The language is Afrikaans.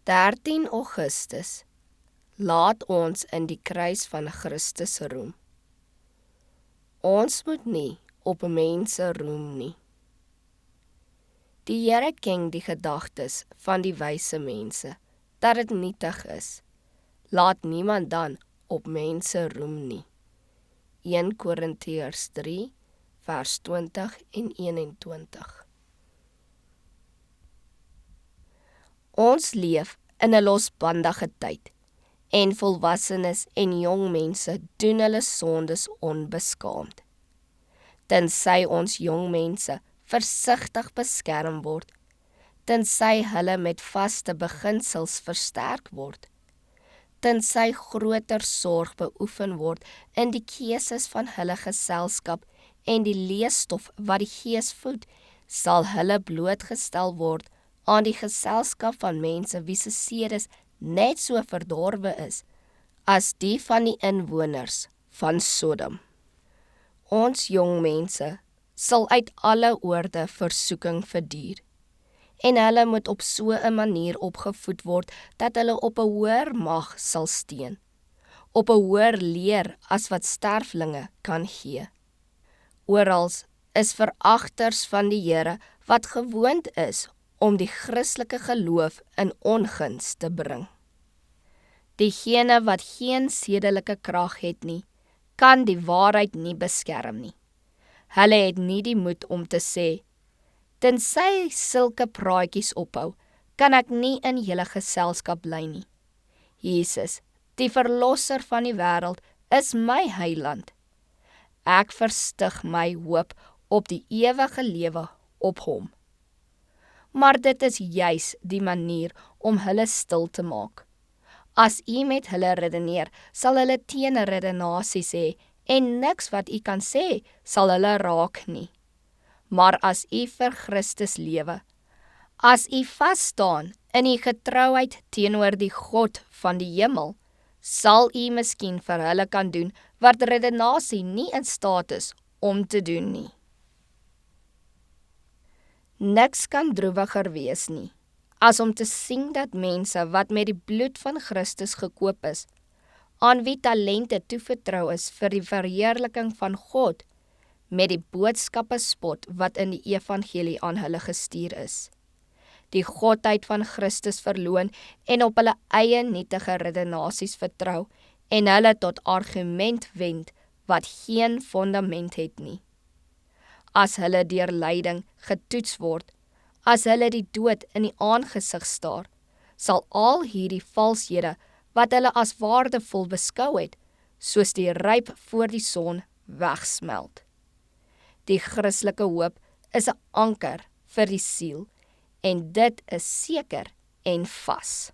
13 Augustus, laat ons in die kruis van Christus roem. Ons moet nie op mense roem nie. Die Here ken die gedagtes van die wyse mense, dat dit nietig is. Laat niemand dan op mense roem nie. 1 Korintiërs 3, vers 20 en 21. Ons leef in 'n losbandige tyd, en volwassenes en jong mense doen hulle sondes onbeskaamd. Tensy ons jong mense versigtig beskerm word, tensy hulle met vaste beginsels versterk word, tensy groter sorg beoefen word in die keuses van hulle geselskap en die leesstof wat die gees voed, sal hulle blootgestel word aan die geselskap van mense wie se sedes net so verdorwe is as die van die inwoners van Sodom. Ons jong mense sal uit alle oorde versoeking verduur, en hulle moet op so 'n manier opgevoed word dat hulle op 'n hoër mag sal steun, op 'n hoër leer as wat sterflinge kan gee. Orals is veragters van die Here wat gewoond is om die Christelike geloof in onguns te bring. Diegene wat geen sedelike krag het nie, kan die waarheid nie beskerm nie. Hulle het nie die moed om te sê, tensy sulke praatjies ophou, kan ek nie in julle geselskap bly nie. Jesus, die verlosser van die wêreld, is my heiland. Ek verstig my hoop op die ewige lewe op hom. Maar dit is juis die manier om hulle stil te maak. As u met hulle redeneer, sal hulle teenredenasies hê, en niks wat u kan sê, sal hulle raak nie. Maar as u vir Christus lewe, as u vas staan in u getrouheid teenoor die God van die hemel, sal u miskien vir hulle kan doen wat redenasie nie in staat is om te doen nie. Niks kan droewiger wees nie, as om te sien dat mense wat met die bloed van Christus gekoop is, aan wie talente toevertrou is vir die verheerliking van God, met die boodskappe spot wat in die evangelie aan hulle gestuur is. Die godheid van Christus verloon en op hulle eie nietige redenasies vertrou en hulle tot argument wend wat geen fondament het nie. As hulle deur lyding getoets word, as hulle die dood in die aangesig staar, sal al hierdie valshede wat hulle as waardevol beskou het, soos die ryp voor die son wegsmelt. Die Christelike hoop is 'n anker vir die siel, en dit is seker en vas.